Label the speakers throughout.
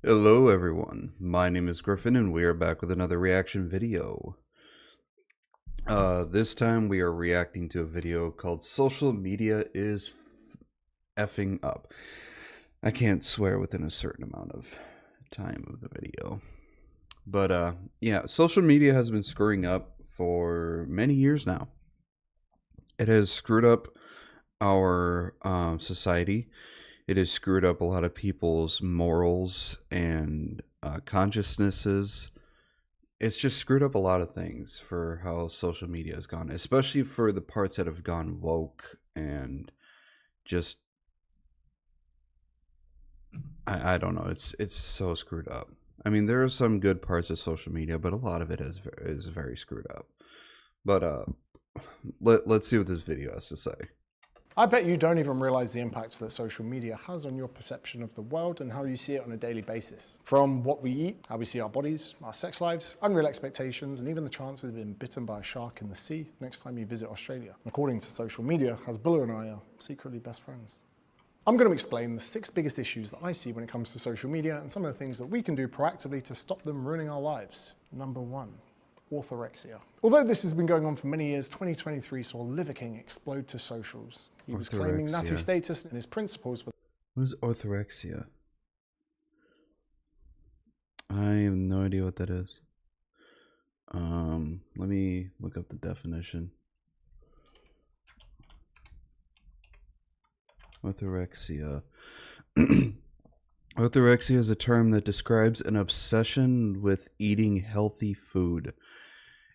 Speaker 1: Hello everyone, my name is Griffin and we are back with another reaction video. This time we are reacting to a video called Social Media is Effing Up. I can't swear within a certain amount of time of the video. But yeah, social media has been screwing up for many years now. It has screwed up our society. It has screwed up a lot of people's morals and consciousnesses. It's just screwed up a lot of things for how social media has gone, especially for the parts that have gone woke and just I don't know. It's so screwed up. I mean, there are some good parts of social media, but a lot of it is very screwed up. But let's see what this video has to say.
Speaker 2: I bet you don't even realize the impact that social media has on your perception of the world and how you see it on a daily basis. From what we eat, how we see our bodies, our sex lives, unreal expectations, and even the chances of being bitten by a shark in the sea next time you visit Australia. According to social media, Hasbulla and I are secretly best friends. I'm going to explain the 6 biggest issues that I see when it comes to social media and some of the things that we can do proactively to stop them ruining our lives. Number 1. Orthorexia. Although this has been going on for many years, 2023 saw Liver King explode to socials. He was claiming natty status and his principles were...
Speaker 1: What is orthorexia? I have no idea what that is. Let me look up the definition. Orthorexia. Orthorexia is a term that describes an obsession with eating healthy food.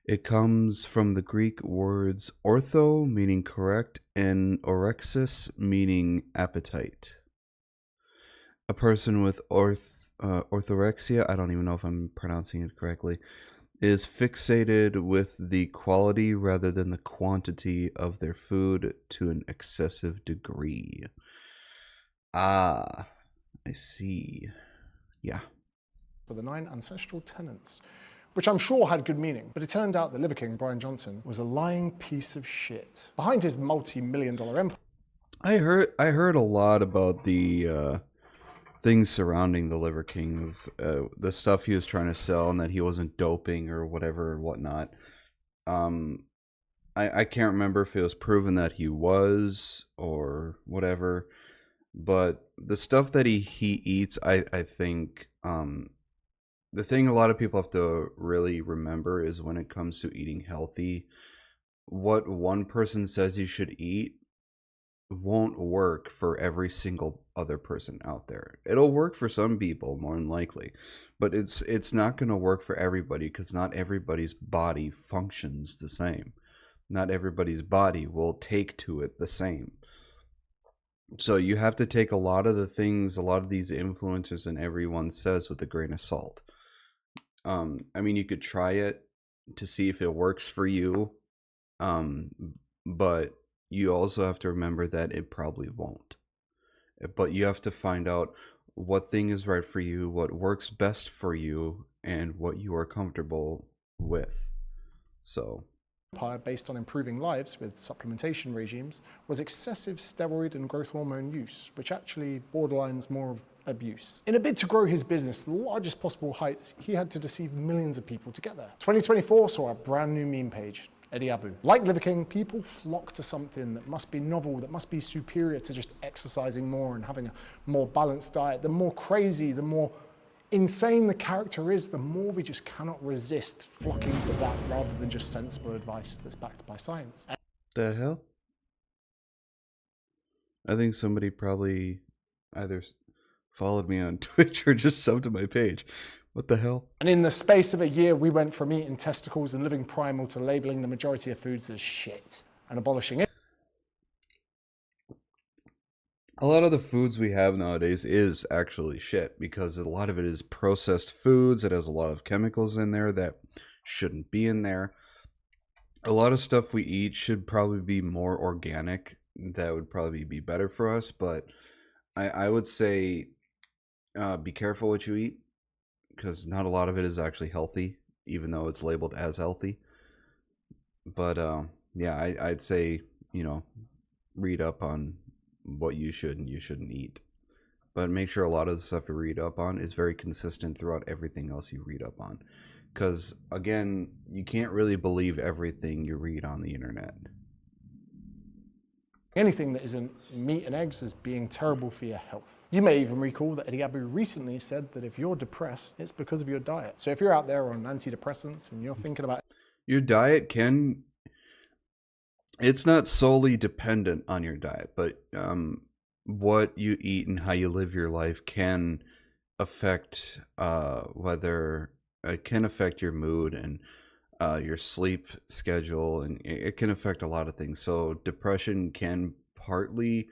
Speaker 1: It comes from the Greek words ortho, meaning correct, and orexis, meaning appetite. A person with orthorexia, I don't even know if I'm pronouncing it correctly, is fixated with the quality rather than the quantity of their food to an excessive degree. Ah, I see. Yeah.
Speaker 2: For the 9 ancestral tenets, which I'm sure had good meaning, but it turned out the Liver King, Brian Johnson, was a lying piece of shit. Behind his multi-million-dollar empire...
Speaker 1: I heard a lot about the things surrounding the Liver King, of the stuff he was trying to sell and that he wasn't doping or whatever or whatnot. I can't remember if it was proven that he was or whatever, but the stuff that he eats, I think... the thing a lot of people have to really remember is when it comes to eating healthy, what one person says you should eat won't work for every single other person out there. It'll work for some people, more than likely, but it's not going to work for everybody because not everybody's body functions the same. Not everybody's body will take to it the same. So you have to take a lot of the things, a lot of these influencers and everyone says with a grain of salt. I mean, you could try it to see if it works for you, but you also have to remember that it probably won't. But you have to find out what thing is right for you, what works best for you, and what you are comfortable with. So...
Speaker 2: based on improving lives with supplementation regimes was excessive steroid and growth hormone use, which actually borderlines more of abuse. In a bid to grow his business to the largest possible heights, he had to deceive millions of people to get there. 2024 saw a brand new meme page, Eddie Abu. Like Liver King, people flock to something that must be novel, that must be superior to just exercising more and having a more balanced diet. The more crazy, the more insane the character is, the more we just cannot resist flocking to that rather than just sensible advice that's backed by science.
Speaker 1: The hell? I think somebody probably either followed me on Twitch or just subbed to my page. What the hell?
Speaker 2: And in the space of a year, we went from eating testicles and living primal to labeling the majority of foods as shit and abolishing it.
Speaker 1: A lot of the foods we have nowadays is actually shit because a lot of it is processed foods. It has a lot of chemicals in there that shouldn't be in there. A lot of stuff we eat should probably be more organic. That would probably be better for us, but I would say be careful what you eat because not a lot of it is actually healthy, even though it's labeled as healthy. But yeah, I'd say, you know, read up on what you should and you shouldn't eat. but make sure a lot of the stuff you read up on is very consistent throughout everything else you read up on. Because, again, you can't really believe everything you read on the internet.
Speaker 2: Anything that isn't meat and eggs is being terrible for your health. You may even recall that Eddie Abu recently said that if you're depressed, it's because of your diet. So if you're out there on antidepressants and you're thinking about
Speaker 1: Your diet can... It's not solely dependent on your diet, but what you eat and how you live your life can affect whether it can affect your mood and your sleep schedule, and it can affect a lot of things. So depression can partly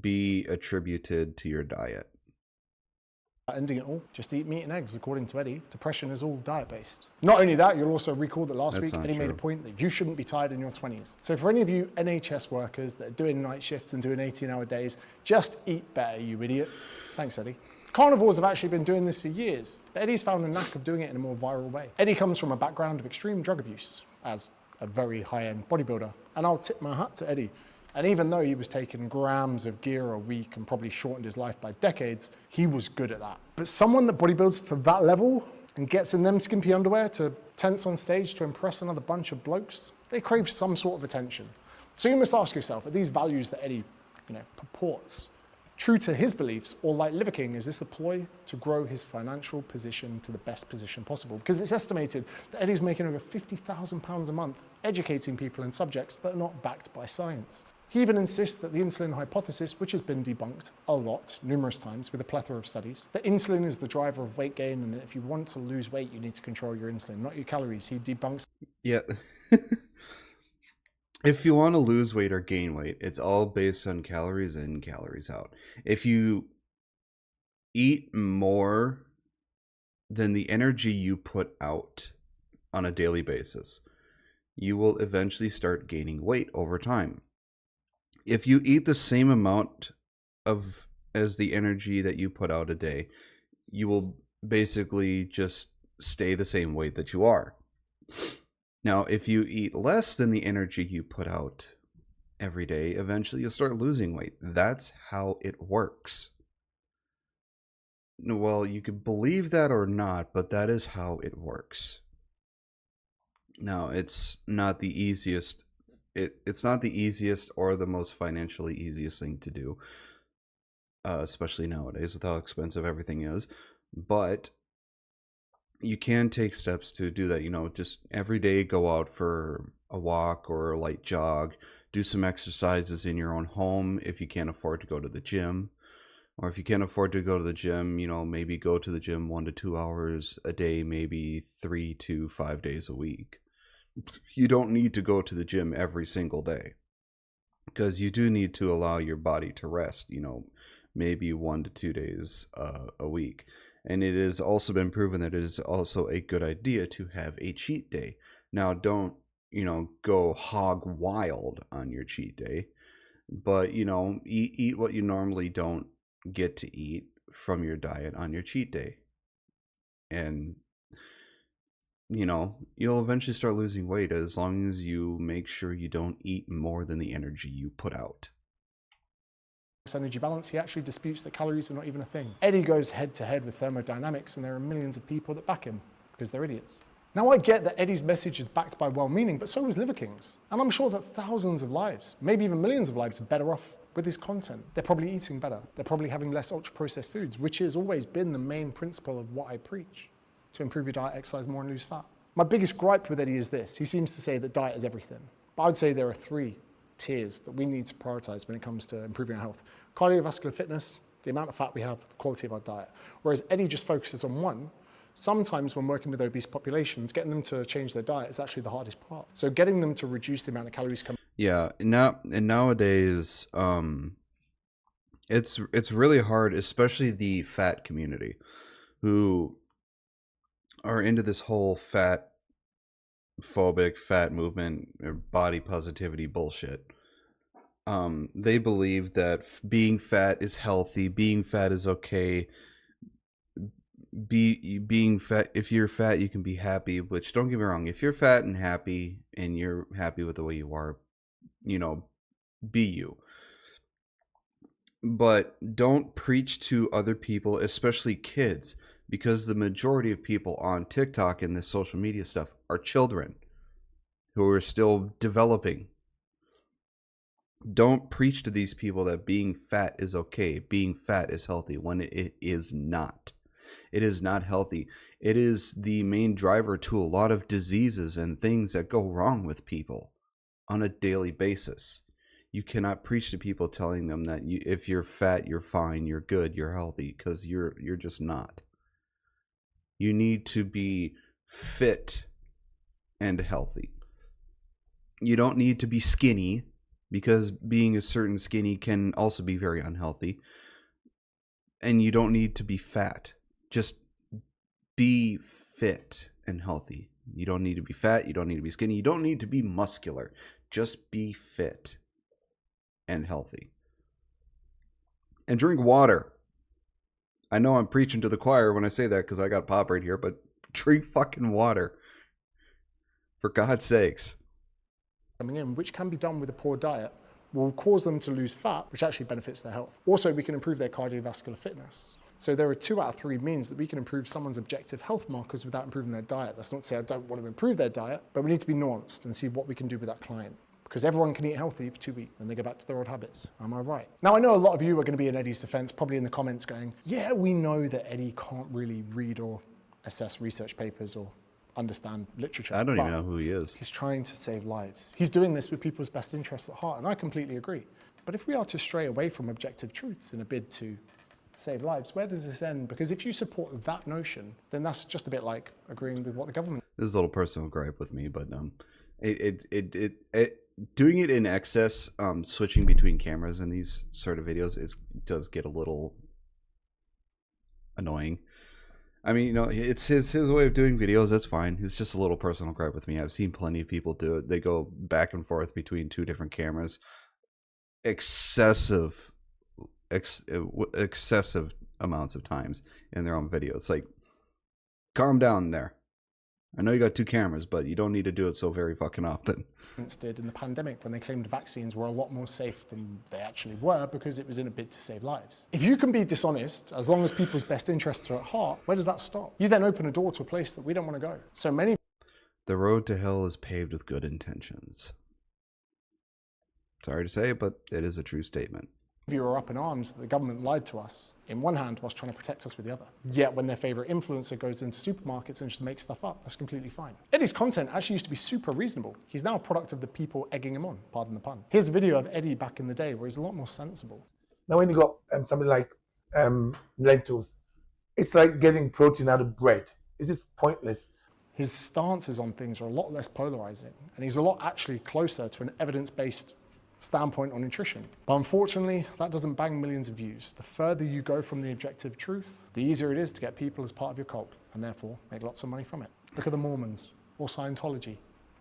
Speaker 1: be attributed to your diet.
Speaker 2: ending it all, just eat meat and eggs, according to Eddie. Depression is all diet-based. Not only that, you'll also recall that last week Eddie made a point that you shouldn't be tired in your 20s. So for any of you NHS workers that are doing night shifts and doing 18-hour days, just eat better, you idiots. Thanks, Eddie. Carnivores have actually been doing this for years, but Eddie's found a knack of doing it in a more viral way. Eddie comes from a background of extreme drug abuse as a very high-end bodybuilder, and I'll tip my hat to Eddie. And even though he was taking grams of gear a week and probably shortened his life by decades, he was good at that. But someone that bodybuilds to that level and gets in them skimpy underwear to tense on stage to impress another bunch of blokes, they crave some sort of attention. So you must ask yourself, are these values that Eddie purports true to his beliefs, or like Liver King, is this a ploy to grow his financial position to the best position possible? Because it's estimated that Eddie's making over £50,000 a month educating people in subjects that are not backed by science. He even insists that the insulin hypothesis, which has been debunked a lot, numerous times, with a plethora of studies, that insulin is the driver of weight gain, and that if you want to lose weight, you need to control your insulin, not your calories. He debunks.
Speaker 1: Yeah. If you want to lose weight or gain weight, it's all based on calories in, calories out. If you eat more than the energy you put out on a daily basis, you will eventually start gaining weight over time. If you eat the same amount as the energy that you put out a day, you will basically just stay the same weight that you are. Now, if you eat less than the energy you put out every day, eventually you'll start losing weight. That's how it works. Well, you could believe that or not, but that is how it works. Now, it's not the easiest. It's not the easiest or the most financially easiest thing to do, especially nowadays with how expensive everything is. But you can take steps to do that. Just every day go out for a walk or a light jog, do some exercises in your own home if you can't afford to go to the gym. Or if you can't afford to go to the gym, maybe go to the gym 1 to 2 hours a day, maybe 3 to 5 days a week. You don't need to go to the gym every single day, because you do need to allow your body to rest, maybe 1 to 2 days a week. And it has also been proven that it is also a good idea to have a cheat day. Now, don't, go hog wild on your cheat day, but, eat what you normally don't get to eat from your diet on your cheat day. And, you'll eventually start losing weight as long as you make sure you don't eat more than the energy you put out.
Speaker 2: Energy balance, he actually disputes that calories are not even a thing. Eddie goes head to head with thermodynamics, and there are millions of people that back him because they're idiots. Now, I get that Eddie's message is backed by well-meaning, but so is Liver King's. And I'm sure that thousands of lives, maybe even millions of lives, are better off with his content. They're probably eating better. They're probably having less ultra-processed foods, which has always been the main principle of what I preach: to improve your diet, exercise more, and lose fat. My biggest gripe with Eddie is this. He seems to say that diet is everything. But I'd say there are 3 tiers that we need to prioritize when it comes to improving our health: cardiovascular fitness, the amount of fat we have, the quality of our diet. Whereas Eddie just focuses on one. Sometimes when working with obese populations, getting them to change their diet is actually the hardest part. So getting them to reduce the amount of calories coming.
Speaker 1: Yeah, and nowadays, it's really hard, especially the fat community, who are into this whole fat phobic fat movement or body positivity bullshit. They believe that being fat is healthy, being fat is okay. Being fat, if you're fat, you can be happy. Which, don't get me wrong, if you're fat and happy and you're happy with the way you are, be you. but don't preach to other people, especially kids, because the majority of people on TikTok and this social media stuff are children who are still developing. Don't preach to these people that being fat is okay, being fat is healthy, when it is not. It is not healthy. It is the main driver to a lot of diseases and things that go wrong with people on a daily basis. You cannot preach to people telling them that if you're fat, you're fine, you're good, you're healthy, because you're just not. You need to be fit and healthy. You don't need to be skinny, because being a certain skinny can also be very unhealthy. And you don't need to be fat. Just be fit and healthy. You don't need to be fat. You don't need to be skinny. You don't need to be muscular. Just be fit and healthy. And drink water. I know I'm preaching to the choir when I say that because I got pop right here, but drink fucking water. For God's sakes.
Speaker 2: Coming in, which can be done with a poor diet, will cause them to lose fat, which actually benefits their health. Also, we can improve their cardiovascular fitness. So there are 2 out of 3 means that we can improve someone's objective health markers without improving their diet. That's not to say I don't want to improve their diet, but we need to be nuanced and see what we can do with that client. Because everyone can eat healthy for 2 weeks and they go back to their old habits. Am I right? Now, I know a lot of you are going to be in Eddie's defense, probably in the comments going, yeah, we know that Eddie can't really read or assess research papers or understand literature.
Speaker 1: I don't even know who he is.
Speaker 2: He's trying to save lives. He's doing this with people's best interests at heart, and I completely agree. But if we are to stray away from objective truths in a bid to save lives, where does this end? Because if you support that notion, then that's just a bit like agreeing with what the government.
Speaker 1: This is a little personal gripe with me, but doing it in excess, switching between cameras in these sort of videos does get a little annoying. I mean, it's his way of doing videos. That's fine. It's just a little personal gripe with me. I've seen plenty of people do it. They go back and forth between 2 different cameras. Excessive amounts of times in their own video. It's like, calm down there. I know you got 2 cameras, but you don't need to do it so very fucking often.
Speaker 2: Did in the pandemic when they claimed vaccines were a lot more safe than they actually were because it was in a bid to save lives. If you can be dishonest, as long as people's best interests are at heart, where does that stop? You then open a door to a place that we don't want to go. So many.
Speaker 1: The road to hell is paved with good intentions. Sorry to say, but it is a true statement.
Speaker 2: You are up in arms that the government lied to us in one hand whilst trying to protect us with the other. Yet when their favorite influencer goes into supermarkets and just makes stuff up, that's completely fine. Eddie's content actually used to be super reasonable. He's now a product of the people egging him on, pardon the pun. Here's a video of Eddie back in the day where he's a lot more sensible.
Speaker 3: Now when you got something like lentils, it's like getting protein out of bread. It's just pointless.
Speaker 2: His stances on things are a lot less polarizing, and he's a lot actually closer to an evidence-based standpoint on nutrition. But unfortunately, that doesn't bang millions of views. The further you go from the objective truth, the easier it is to get people as part of your cult, and therefore make lots of money from it. Look at the Mormons or Scientology.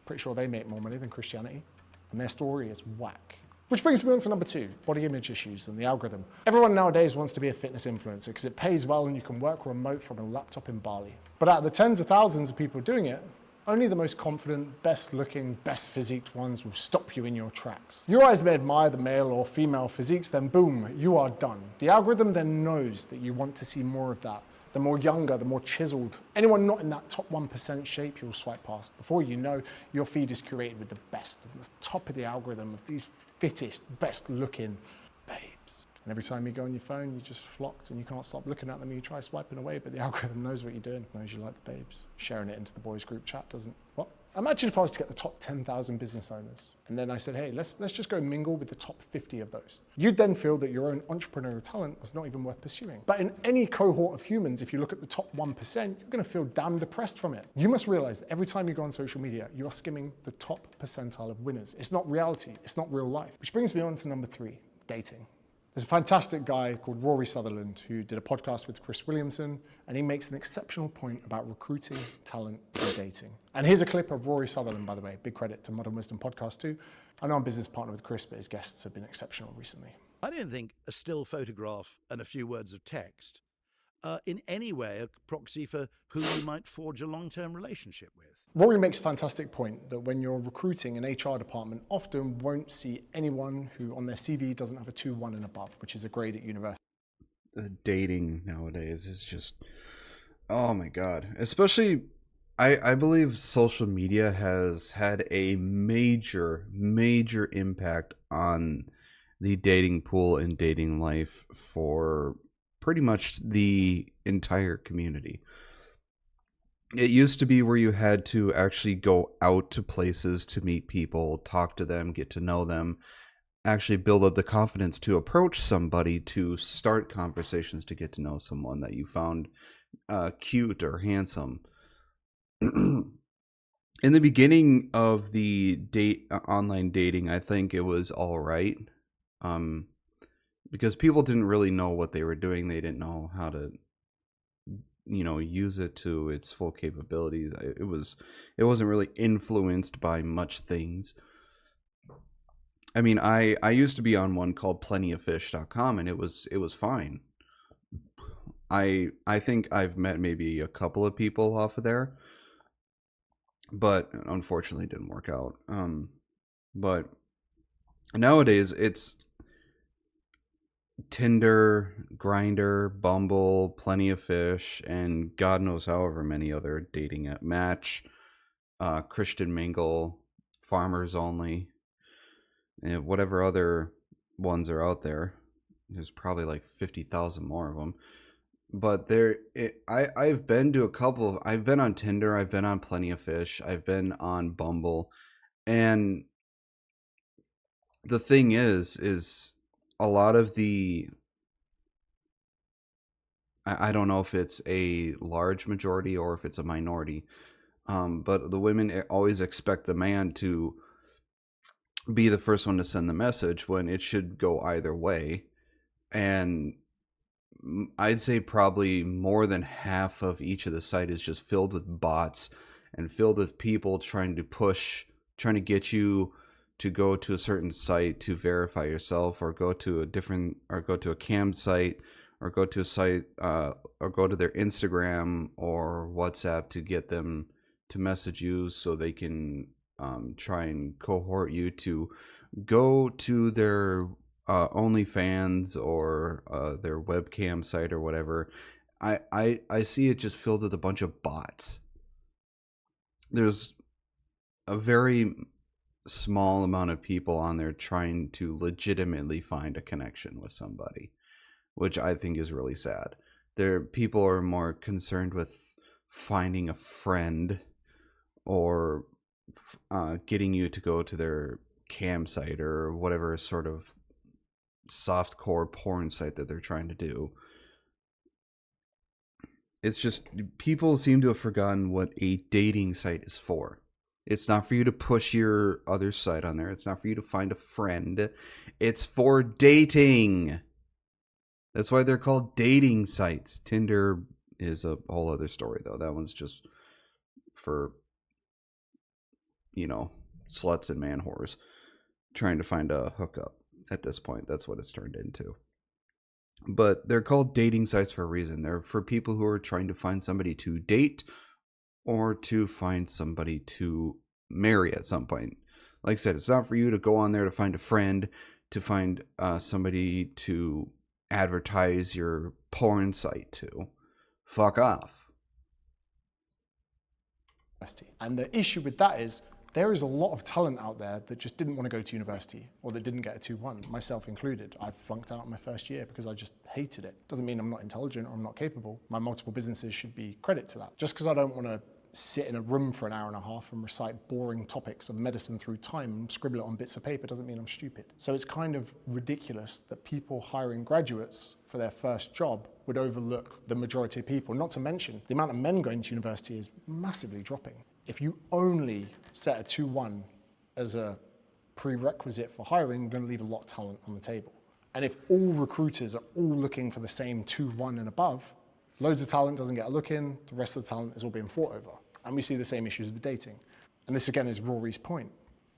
Speaker 2: Pretty sure they make more money than Christianity, and their story is whack. Which brings me on to number 2, body image issues and the algorithm. Everyone nowadays wants to be a fitness influencer because it pays well and you can work remote from a laptop in Bali. But out of the tens of thousands of people doing it, only the most confident, best looking, best physiqued ones will stop you in your tracks. Your eyes may admire the male or female physiques, then boom, you are done. The algorithm then knows that you want to see more of that. The more younger, the more chiseled. Anyone not in that top 1% shape, you'll swipe past. Before you know, your feed is curated with the best, and the top of the algorithm of these fittest, best looking babes. And every time you go on your phone, you're just flocked and you can't stop looking at them. You try swiping away, but the algorithm knows what you're doing, knows you like the babes. Sharing it into the boys group chat doesn't. What? Imagine if I was to get the top 10,000 business owners, and then I said, hey, let's just go mingle with the top 50 of those. You'd then feel that your own entrepreneurial talent was not even worth pursuing. But in any cohort of humans, if you look at the top 1%, you're gonna feel damn depressed from it. You must realize that every time you go on social media, you are skimming the top percentile of winners. It's not reality, it's not real life. Which brings me on to number 3, dating. There's a fantastic guy called Rory Sutherland who did a podcast with Chris Williamson, and he makes an exceptional point about recruiting, talent, and dating. And here's a clip of Rory Sutherland, by the way. Big credit to Modern Wisdom Podcast too. I know I'm business partner with Chris, but his guests have been exceptional recently.
Speaker 4: I don't think a still photograph and a few words of text in any way a proxy for who you might forge a long-term relationship with.
Speaker 2: Rory makes a fantastic point that when you're recruiting an HR department, often won't see anyone who on their CV doesn't have a 2-1 and above, which is a grade at university.
Speaker 1: Dating nowadays is just, oh my god. Especially, I believe social media has had a major impact on the dating pool and dating life for pretty much the entire community. It used to be where you had to actually go out to places to meet people, talk to them, get to know them, actually build up the confidence to approach somebody, to start conversations, to get to know someone that you found cute or handsome. In the beginning of the online dating, I think it was all right, because people didn't really know what they were doing. They didn't know how to, use it to its full capabilities. It wasn't really influenced by much things. I mean, I used to be on one called plentyoffish.com, and it was fine. I think I've met maybe a couple of people off of there, but unfortunately it didn't work out. But nowadays it's Tinder, Grinder, Bumble, Plenty of Fish, and God knows however many other dating app, Match, Christian Mingle, Farmers Only, and whatever other ones are out there. There's probably like 50,000 more of them. But I've been to a couple of, I've been on Tinder, I've been on Plenty of Fish, I've been on Bumble, and the thing is a lot of the, I don't know if it's a large majority or if it's a minority, but the women always expect the man to be the first one to send the message when it should go either way. And I'd say probably more than half of each of the site is just filled with bots and filled with people trying to get you to go to a certain site to verify yourself, or go to a cam site, or go to a site, or go to their Instagram or WhatsApp to get them to message you so they can try and cohort you to go to their OnlyFans or their webcam site or whatever. I see it just filled with a bunch of bots. There's a very small amount of people on there trying to legitimately find a connection with somebody, which I think is really sad. People are more concerned with finding a friend or getting you to go to their cam site or whatever sort of softcore porn site that they're trying to do. It's just, people seem to have forgotten what a dating site is for. It's not for you to push your other site on there. It's not for you to find a friend. It's for dating. That's why they're called dating sites. Tinder is a whole other story, though. That one's just for, sluts and man whores trying to find a hookup. At this point, that's what it's turned into. But they're called dating sites for a reason. They're for people who are trying to find somebody to date or to find somebody to marry at some point. Like I said, it's not for you to go on there to find a friend, to find somebody to advertise your porn site to. Fuck off.
Speaker 2: And the issue with that is there is a lot of talent out there that just didn't want to go to university, or that didn't get a 2-1, myself included. I flunked out in my first year because I just hated it. Doesn't mean I'm not intelligent or I'm not capable. My multiple businesses should be credit to that. Just because I don't want to sit in a room for an hour and a half and recite boring topics of medicine through time and scribble it on bits of paper doesn't mean I'm stupid. So it's kind of ridiculous that people hiring graduates for their first job would overlook the majority of people. Not to mention, the amount of men going to university is massively dropping. If you only set a 2-1 as a prerequisite for hiring, you're going to leave a lot of talent on the table. And if all recruiters are all looking for the same 2-1 and above, loads of talent doesn't get a look in, the rest of the talent is all being fought over. And we see the same issues with dating. And this again is Rory's point.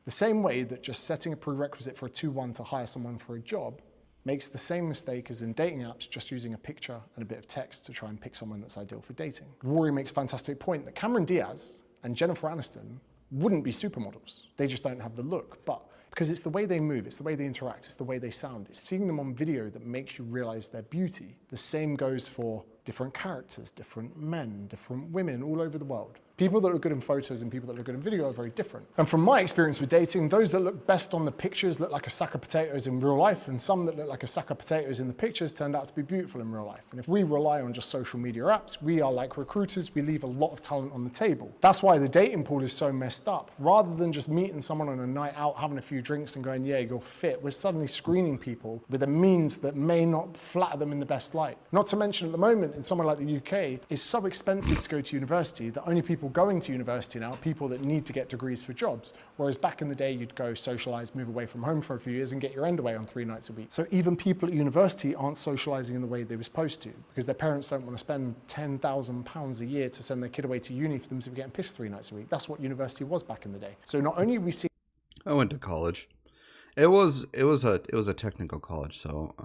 Speaker 2: The same way that just setting a prerequisite for a 2-1 to hire someone for a job makes the same mistake as in dating apps, just using a picture and a bit of text to try and pick someone that's ideal for dating. Rory makes a fantastic point that Cameron Diaz and Jennifer Aniston wouldn't be supermodels. They just don't have the look. But because it's the way they move, it's the way they interact, it's the way they sound, it's seeing them on video that makes you realize their beauty. The same goes for different characters, different men, different women all over the world. People that look good in photos and people that look good in video are very different. And from my experience with dating, those that look best on the pictures look like a sack of potatoes in real life, and some that look like a sack of potatoes in the pictures turned out to be beautiful in real life. And if we rely on just social media apps, we are like recruiters, we leave a lot of talent on the table. That's why the dating pool is so messed up. Rather than just meeting someone on a night out, having a few drinks and going, yeah, you're fit, we're suddenly screening people with a means that may not flatter them in the best light. Not to mention at the moment, in somewhere like the UK, it's so expensive to go to university that only people going to university now are people that need to get degrees for jobs. Whereas back in the day, you'd go socialize, move away from home for a few years and get your end away on 3 nights a week. So even people at university aren't socializing in the way they were supposed to because their parents don't want to spend £10,000 a year to send their kid away to uni for them to be getting pissed 3 nights a week. That's what university was back in the day. So not only are we seeing...
Speaker 1: I went to college. It was a technical college, so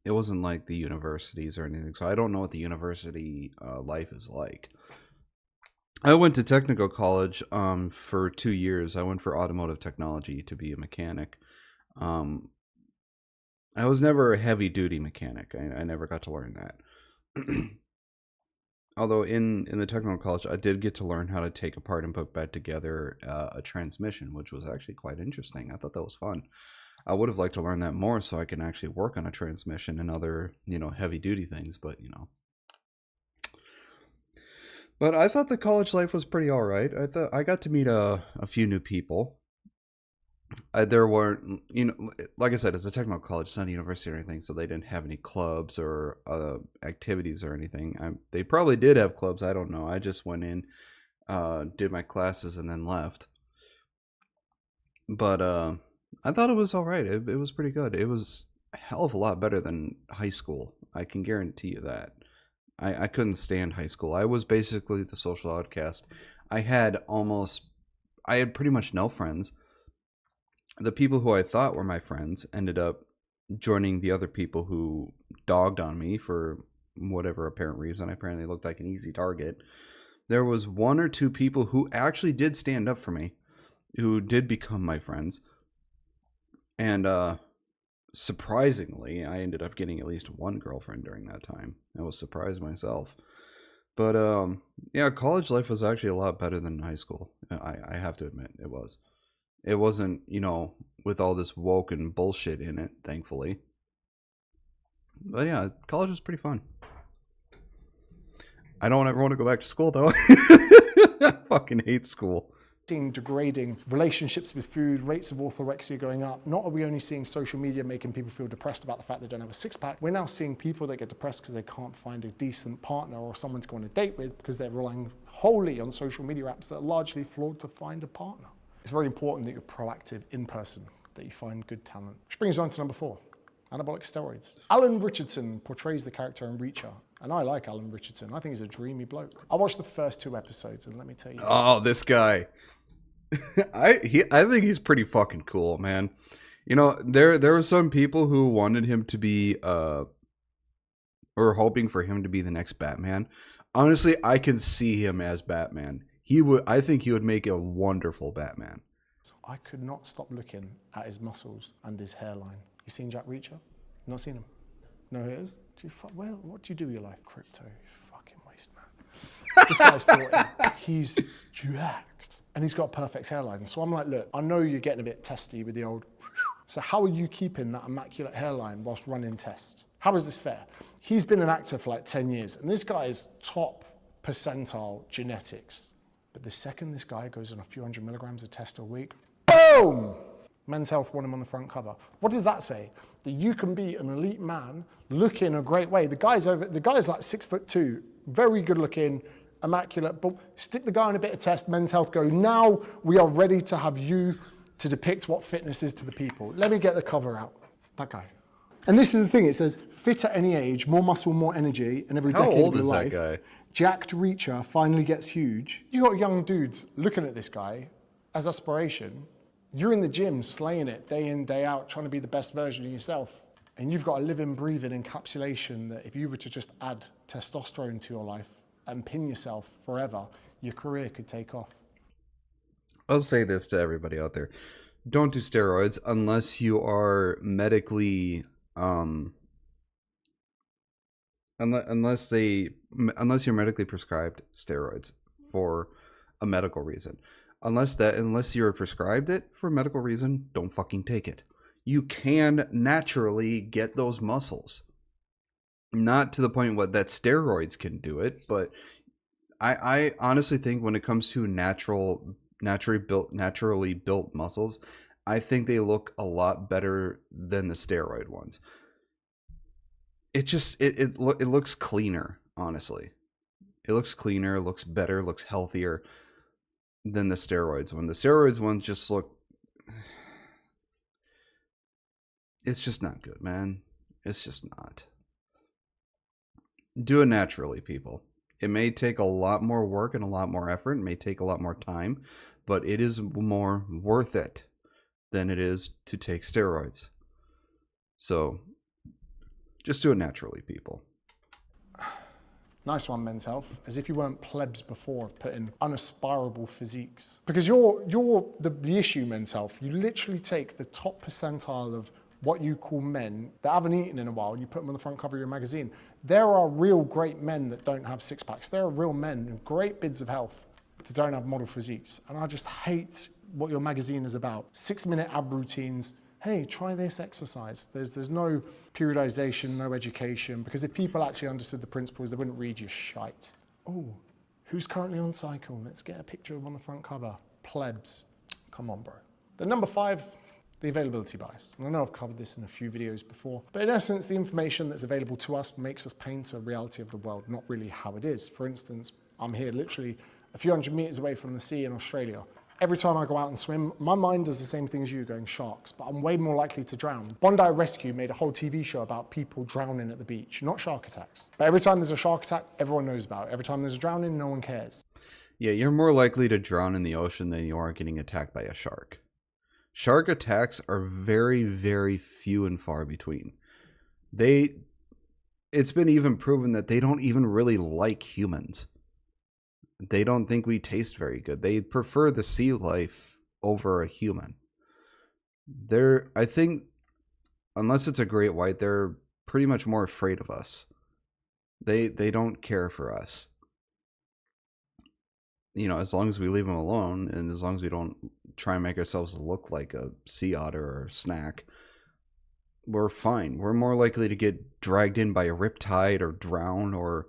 Speaker 1: it wasn't like the universities or anything. So I don't know what the university life is like. I went to technical college for 2 years. I went for automotive technology to be a mechanic. I was never a heavy duty mechanic. I never got to learn that. Although in the technical college, I did get to learn how to take apart and put back together a transmission, which was actually quite interesting. I thought that was fun. I would have liked to learn that more so I can actually work on a transmission and other, heavy duty things, but But I thought the college life was pretty all right. I got to meet a few new people. There weren't, like I said, it's a technical college, it's not a university or anything, so they didn't have any clubs or activities or anything. They probably did have clubs, I don't know. I just went in, did my classes, and then left. But I thought it was all right. It was pretty good. It was a hell of a lot better than high school. I can guarantee you that. I couldn't stand high school. I was basically the social outcast. I had pretty much no friends. The people who I thought were my friends ended up joining the other people who dogged on me for whatever apparent reason. I apparently looked like an easy target. There was 1 or 2 people who actually did stand up for me, who did become my friends. And surprisingly, I ended up getting at least 1 girlfriend during that time. I was surprised myself. But yeah, college life was actually a lot better than high school. I have to admit, it was. It wasn't, with all this woke and bullshit in it, thankfully. But yeah, college was pretty fun. I don't ever want to go back to school, though. I fucking hate school.
Speaker 2: Degrading relationships with food, rates of orthorexia going up. Not are we only seeing social media making people feel depressed about the fact they don't have a six-pack, we're now seeing people that get depressed because they can't find a decent partner or someone to go on a date with because they're relying wholly on social media apps that are largely flawed to find a partner. It's very important that you're proactive in person, that you find good talent. Which brings us on to number 4, anabolic steroids. Alan Richardson portrays the character in Reacher, and I like Alan Richardson. I think he's a dreamy bloke. I watched the first 2 episodes, and let me tell you.
Speaker 1: Oh, this guy. I think he's pretty fucking cool, man. There were some people who wanted him to be or hoping for him to be the next Batman. Honestly, I can see him as Batman. I think he would make a wonderful Batman.
Speaker 2: I could not stop looking at his muscles and his hairline. You seen Jack Reacher? Not seen him? No, he is? What do you do with your life? Crypto, you fucking waste man. This guy's 40. He's jacked. And he's got a perfect hairline. So I'm like, look, I know you're getting a bit testy with the old... So how are you keeping that immaculate hairline whilst running tests? How is this fair? He's been an actor for like 10 years, and this guy is top percentile genetics. But the second this guy goes on a few 100 milligrams of test a week, boom! Men's Health want him on the front cover. What does that say? That you can be an elite man, look in a great way. The guy's like 6'2", very good looking, immaculate, but stick the guy on a bit of test, Men's Health go, now we are ready to have you to depict what fitness is to the people. Let me get the cover out. That guy. And this is the thing, it says, fit at any age, more muscle, more energy, and every decade of your life. How old is that guy? Jacked Reacher finally gets huge. You got young dudes looking at this guy as aspiration. You're in the gym slaying it day in, day out, trying to be the best version of yourself. and you've got a living, breathing encapsulation that if you were to just add testosterone to your life and pin yourself forever, your career could take off.
Speaker 1: I'll say this to everybody out there. Don't do steroids unless you are medically, unless you're medically prescribed steroids for a medical reason. Unless you're prescribed it for a medical reason, don't fucking take it. You can naturally get those muscles. Not to the point that steroids can do it, but I honestly think when it comes to naturally built muscles, I think they look a lot better than the steroid ones. It just it looks cleaner, honestly. It looks cleaner, looks better, looks healthier than the steroids one. The steroids ones just look, it's just not good, man. It's just not. Do it naturally, people. It may take a lot more work and a lot more effort. It may take a lot more time, but it is more worth it than it is to take steroids. So just do it naturally, people.
Speaker 2: Nice one, Men's Health. As if you weren't plebs before, putting unaspirable physiques. Because you're the issue, Men's Health. You literally take the top percentile of what you call men that haven't eaten in a while, and you put them on the front cover of your magazine. There are real great men that don't have six packs. There are real men in great bids of health that don't have model physiques. And I just hate what your magazine is about. 6-minute ab routines. Hey, try this exercise. There's no periodization, no education, because if people actually understood the principles, they wouldn't read your shite. Oh, who's currently on cycle? Let's get a picture of them on the front cover. Plebs. Come on, bro. The number 5, the availability bias. And I know I've covered this in a few videos before, but in essence, the information that's available to us makes us paint a reality of the world, not really how it is. For instance, I'm here literally a few hundred meters away from the sea in Australia. Every time I go out and swim, my mind does the same thing as you, going sharks, but I'm way more likely to drown. Bondi Rescue made a whole TV show about people drowning at the beach, not shark attacks. But every time there's a shark attack, everyone knows about it. Every time there's a drowning, no one cares.
Speaker 1: Yeah, you're more likely to drown in the ocean than you are getting attacked by a shark. Shark attacks are very, very few and far between. It's been even proven that they don't even really like humans. They don't think we taste very good. They prefer the sea life over a human. I think, unless it's a great white, they're pretty much more afraid of us. They don't care for us. You know, as long as we leave them alone, and as long as we don't try and make ourselves look like a sea otter or a snack, we're fine. We're more likely to get dragged in by a riptide or drown or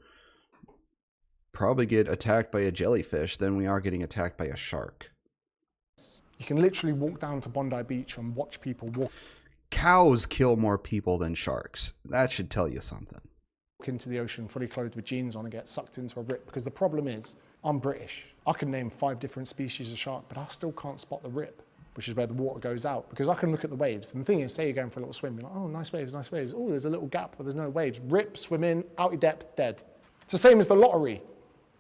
Speaker 1: probably get attacked by a jellyfish than we are getting attacked by a shark.
Speaker 2: You can literally walk down to Bondi Beach and watch people walk
Speaker 1: Cows kill more people than sharks. That should tell you something.
Speaker 2: into the ocean fully clothed with jeans on and get sucked into a rip, because the problem is, I'm British. I can name 5 different species of shark, but I still can't spot the rip, which is where the water goes out, because I can look at the waves. And the thing is, say you're going for a little swim, you're like, oh, nice waves, nice waves. Oh, there's a little gap where there's no waves. Rip, swim in, out your depth, dead. It's the same as the lottery.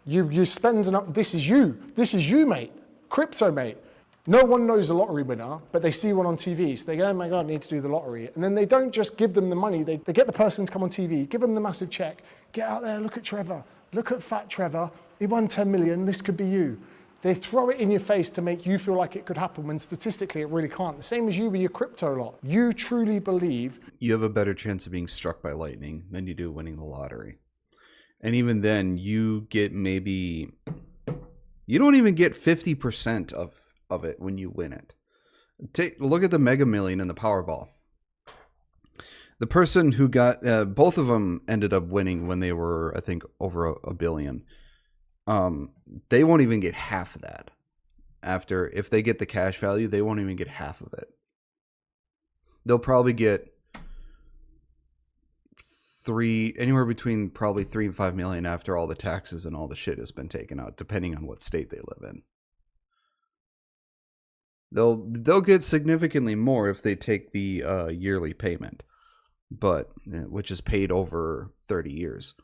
Speaker 2: You spend enough, this is you, mate. Crypto, mate. No one knows a lottery winner, but they see one on TV. So they go, oh my God, I need to do the lottery. And then they don't just give them the money. They get the person to come on TV, give them the massive check. Get out there, look at Trevor. Look at fat Trevor. He won 10 million, this could be you. They throw it in your face to make you feel like it could happen when statistically it really can't. The same as you with your crypto lot. You truly believe
Speaker 1: You have a better chance of being struck by lightning than you do winning the lottery. And even then, you don't even get 50% of it when you win it. Look at the Mega Million and the Powerball. The person who got, both of them ended up winning when they were, I think, over a billion. They won't even get half of that. If they get the cash value, they won't even get half of it. They'll probably get anywhere between probably 3 and 5 million after all the taxes and all the shit has been taken out, depending on what state they live in. They'll get significantly more if they take the yearly payment, which is paid over 30 years.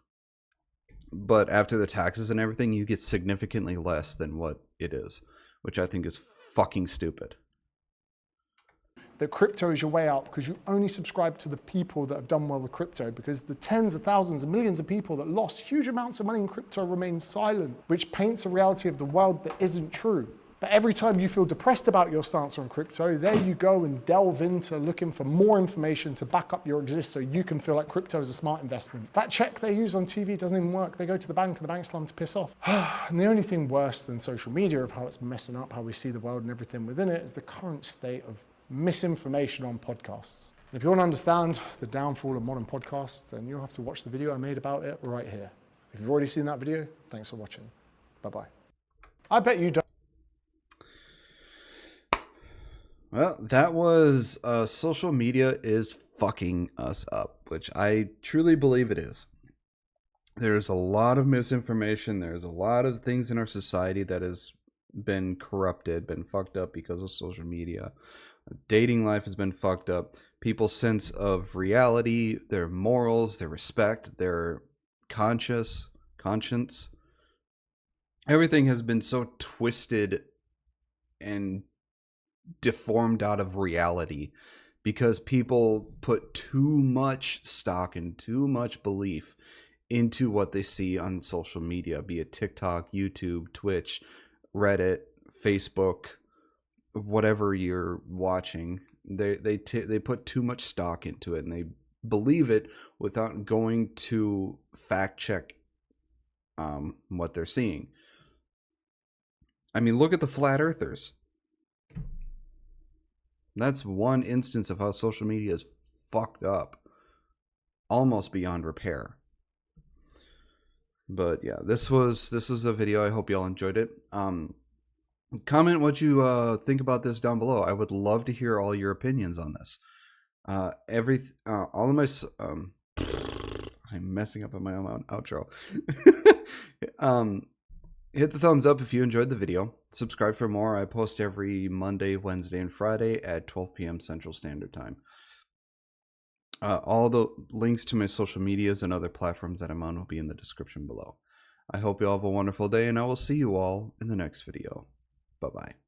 Speaker 1: But after the taxes and everything, you get significantly less than what it is, which I think is fucking stupid.
Speaker 2: that crypto is your way out because you only subscribe to the people that have done well with crypto, because the tens of thousands and millions of people that lost huge amounts of money in crypto remain silent, which paints a reality of the world that isn't true. But every time you feel depressed about your stance on crypto, there you go and delve into looking for more information to back up your exist so you can feel like crypto is a smart investment. That check they use on TV doesn't even work. They go to the bank and the bank's telling them to piss off. And the only thing worse than social media of how it's messing up how we see the world and everything within it is the current state of misinformation on podcasts. And if you want to understand the downfall of modern podcasts, then you'll have to watch the video I made about it right here. If you've already seen that video, thanks for watching. Bye-bye. I bet you don't.
Speaker 1: Well, that was social media is fucking us up, which I truly believe it is. There's a lot of misinformation. There's a lot of things in our society that has been corrupted, been fucked up because of social media. Dating life has been fucked up. People's sense of reality, their morals, their respect, their conscience, everything has been so twisted and deformed out of reality because people put too much stock and too much belief into what they see on social media, be it TikTok, YouTube, Twitch, Reddit, Facebook, whatever you're watching. They put too much stock into it and they believe it without going to fact check what they're seeing. I mean, look at the flat earthers. That's one instance of how social media is fucked up, almost beyond repair. But yeah, this was a video. I hope y'all enjoyed it. Comment what you think about this down below. I would love to hear all your opinions on this. All of my I'm messing up on my own outro. Hit the thumbs up if you enjoyed the video. Subscribe for more. I post every Monday, Wednesday, and Friday at 12 p.m. Central Standard Time. All the links to my social medias and other platforms that I'm on will be in the description below. I hope you all have a wonderful day, and I will see you all in the next video. Bye-bye.